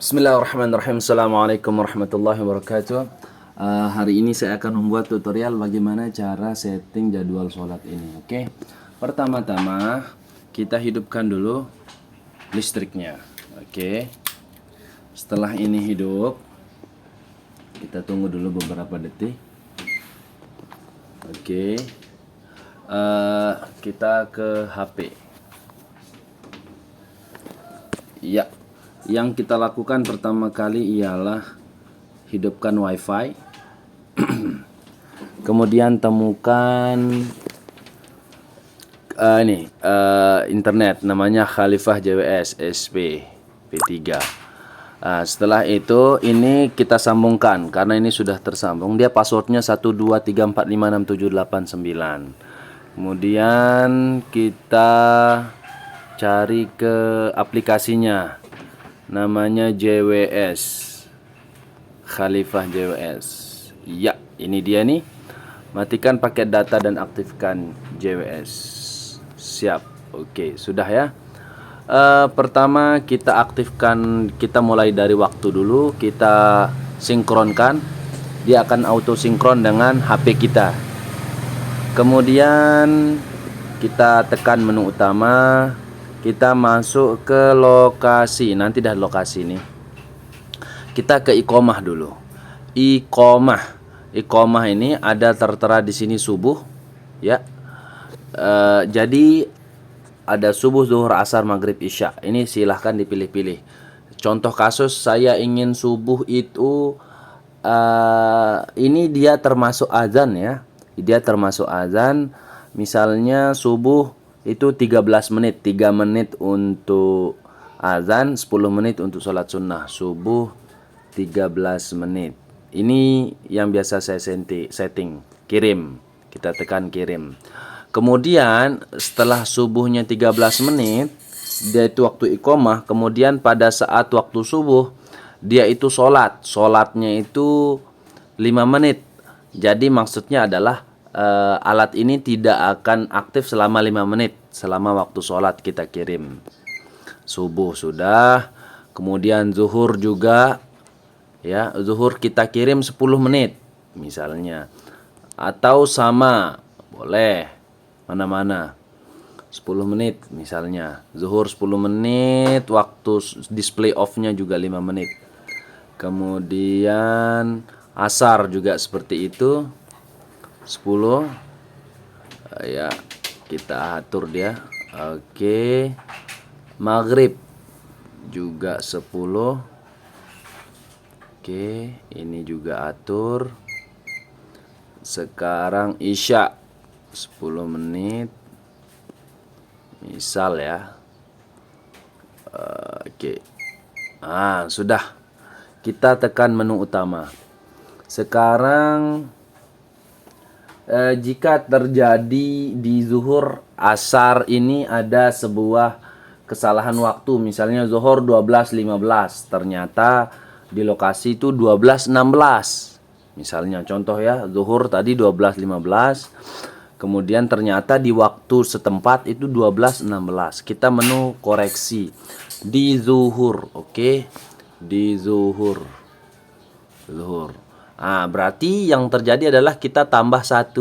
Bismillahirrahmanirrahim. Assalamualaikum warahmatullahi wabarakatuh. Hari ini saya akan membuat tutorial bagaimana cara setting jadwal sholat ini. Oke. Pertama-tama kita hidupkan dulu listriknya. Oke. Setelah ini hidup, kita tunggu dulu beberapa detik. Oke. Kita ke HP. Ya. Yang kita lakukan pertama kali ialah hidupkan WiFi. Kemudian temukan internet namanya Khalifah JWS SP P3. Setelah itu ini kita sambungkan karena ini sudah tersambung. Dia passwordnya 123456789. Kemudian kita cari ke aplikasinya. Namanya JWS, Khalifah JWS. Ya, ini dia nih. Matikan paket data dan aktifkan JWS. Siap. Oke, sudah ya. Pertama kita aktifkan, kita mulai dari waktu dulu. Kita sinkronkan. Dia akan auto sinkron dengan HP kita. Kemudian kita tekan menu utama. Kita masuk ke lokasi. Nanti dah lokasi nih. Kita ke iqomah dulu. Iqomah ini ada tertera di sini subuh, ya. Jadi ada subuh, zuhur, asar, maghrib, isya. Ini silahkan dipilih-pilih. Contoh kasus saya ingin subuh itu ini dia termasuk azan ya. Dia termasuk azan. Misalnya subuh itu 13 menit, 3 menit untuk azan, 10 menit untuk sholat sunnah. Subuh 13 menit. Ini yang biasa saya setting. Kirim. Kita tekan kirim. Kemudian setelah subuhnya 13 menit, dia itu waktu iqomah. Kemudian pada saat waktu subuh, dia itu sholat. Sholatnya itu 5 menit. Jadi maksudnya adalah alat ini tidak akan aktif selama 5 menit. Selama waktu sholat kita kirim. Subuh sudah. Kemudian zuhur juga. Ya, zuhur kita kirim 10 menit. Misalnya. Atau sama. Boleh. Mana-mana. 10 menit misalnya. Zuhur 10 menit. Waktu display off-nya juga 5 menit. Kemudian asar juga seperti itu. 10 ya, kita atur dia. Oke. Maghrib juga 10. Oke, ini juga atur. Sekarang isya 10 menit. Misal ya. Oke. Sudah. Kita tekan menu utama. Sekarang jika terjadi di zuhur asar ini ada sebuah kesalahan waktu, misalnya zuhur 12.15, ternyata di lokasi itu 12.16. Misalnya contoh ya, zuhur tadi 12.15, kemudian ternyata di waktu setempat itu 12.16. Kita menu koreksi di zuhur, oke? Di zuhur. Berarti yang terjadi adalah kita tambah 1.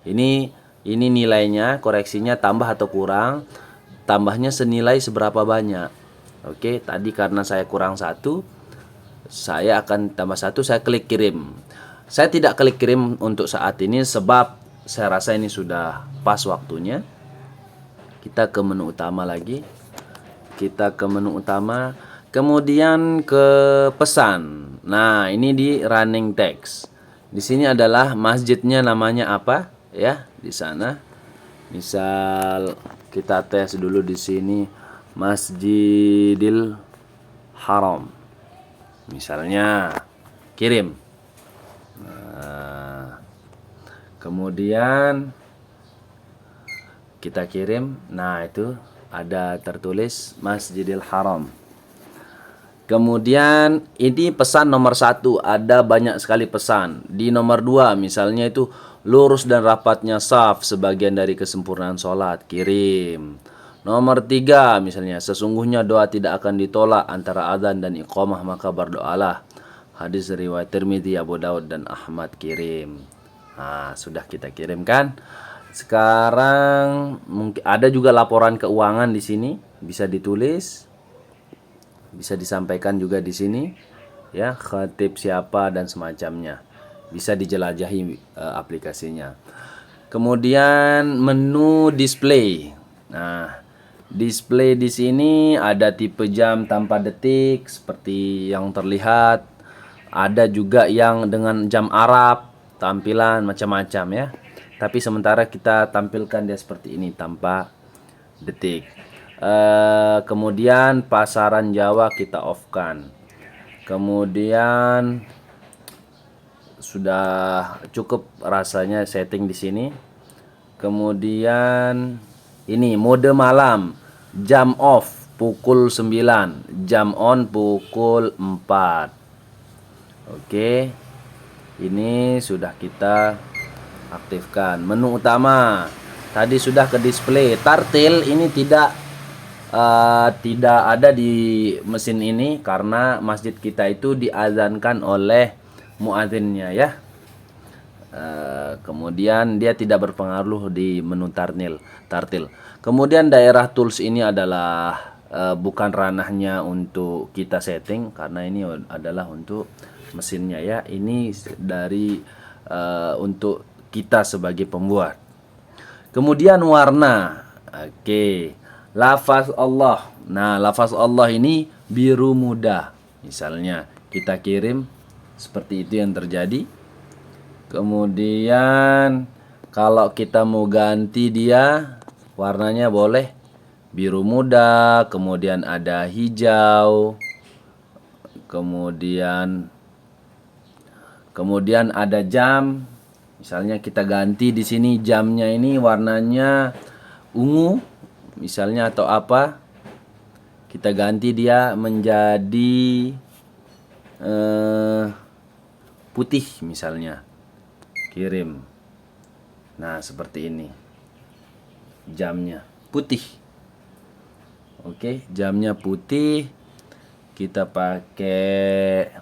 Ini nilainya, koreksinya tambah atau kurang. Tambahnya senilai seberapa banyak. Oke, tadi karena saya kurang 1, saya akan tambah 1, saya klik kirim. Saya tidak klik kirim untuk saat ini sebab saya rasa ini sudah pas waktunya. Kita ke menu utama lagi. Kita ke menu utama. Kemudian ke pesan. Nah, ini di running text. Di sini adalah masjidnya namanya apa ya di sana. Misal kita tes dulu di sini Masjidil Haram. Misalnya kirim. Kemudian kita kirim. Nah, itu ada tertulis Masjidil Haram. Kemudian ini pesan nomor 1, ada banyak sekali pesan. Di nomor 2 misalnya itu lurus dan rapatnya saf sebagian dari kesempurnaan sholat, kirim. Nomor 3 misalnya, sesungguhnya doa tidak akan ditolak antara adzan dan iqamah, maka berdoalah. Hadis riwayat Tirmidzi, Abu Daud dan Ahmad kirim. Nah, sudah kita kirimkan. Sekarang mungkin ada juga laporan keuangan di sini, bisa ditulis, bisa disampaikan juga di sini, ya, khatib siapa dan semacamnya. Bisa dijelajahi aplikasinya. Kemudian menu display. Nah, display di sini ada tipe jam tanpa detik seperti yang terlihat. Ada juga yang dengan jam Arab, tampilan macam-macam ya. Tapi sementara kita tampilkan dia seperti ini tanpa detik. Kemudian pasaran Jawa kita off-kan. Kemudian sudah cukup rasanya setting di sini. Kemudian ini mode malam, jam off pukul 9, jam on pukul 4. Oke. Ini sudah kita aktifkan. Menu utama tadi sudah ke display. Tartil ini tidak ada di mesin ini karena masjid kita itu diazankan oleh muadzinnya ya. Kemudian dia tidak berpengaruh di menu tartil. Kemudian daerah tools ini adalah bukan ranahnya untuk kita setting karena ini adalah untuk mesinnya ya. Ini dari untuk kita sebagai pembuat. Kemudian warna. Oke. Lafaz Allah. Nah, lafaz Allah ini biru muda. Misalnya kita kirim seperti itu yang terjadi. Kemudian kalau kita mau ganti dia warnanya boleh biru muda, kemudian ada hijau, kemudian ada jam. Misalnya kita ganti di sini jamnya ini warnanya ungu misalnya atau apa. Kita ganti dia menjadi putih misalnya. Kirim. Nah, seperti ini. Jamnya putih. Oke, jamnya putih. Kita pakai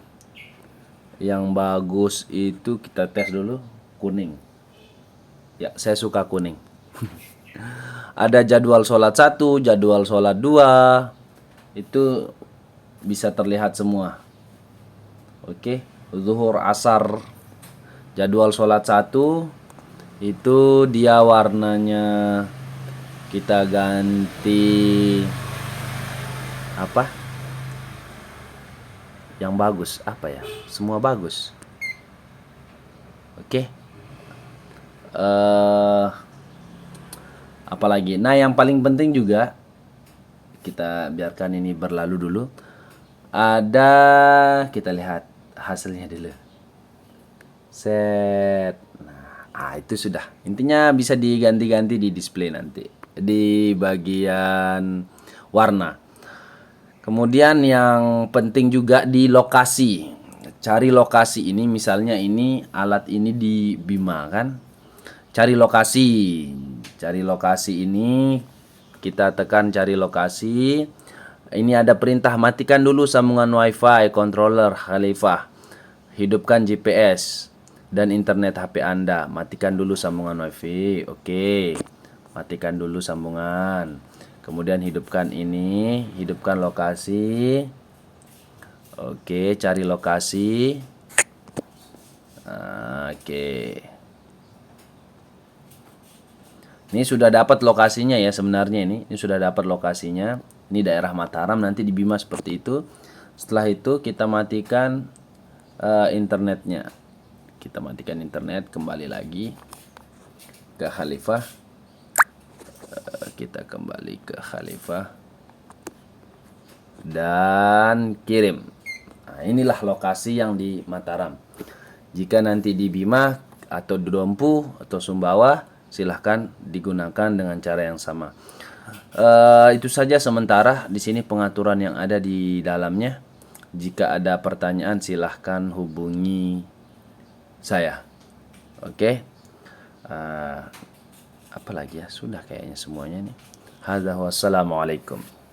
yang bagus itu kita tes dulu kuning. Ya, saya suka kuning. Ada jadwal sholat 1, jadwal sholat 2. Itu bisa terlihat semua. Oke, zuhur, asar. Jadwal sholat 1 itu dia warnanya kita ganti apa? Yang bagus apa ya? Semua bagus. Oke. Apalagi? Nah, yang paling penting juga kita biarkan ini berlalu dulu. Ada kita lihat hasilnya dulu. Set. Nah, itu sudah. Intinya bisa diganti-ganti di display nanti di bagian warna. Kemudian yang penting juga di lokasi. Cari lokasi ini misalnya ini alat ini di Bima kan. Cari lokasi. Cari lokasi ini kita tekan cari lokasi. Ini ada perintah matikan dulu sambungan WiFi controller Khalifah. Hidupkan GPS dan internet HP Anda. Matikan dulu sambungan WiFi. Oke. Matikan dulu sambungan. Kemudian hidupkan ini, hidupkan lokasi. Oke, cari lokasi. Oke. Ini sudah dapat lokasinya ya sebenarnya ini. Ini sudah dapat lokasinya. Ini daerah Mataram, nanti di Bima seperti itu. Setelah itu kita matikan internetnya. Kita matikan internet, kembali lagi ke Khalifah. Kita kembali ke Khalifah dan kirim. Nah, inilah lokasi yang di Mataram. Jika nanti di Bima atau di Dompu atau Sumbawa, silahkan digunakan dengan cara yang sama. Itu saja sementara di sini pengaturan yang ada di dalamnya. Jika ada pertanyaan silahkan hubungi saya. Oke. Apa lagi ya? Sudah kayaknya semuanya nih. Hadza wassalamu alaikum.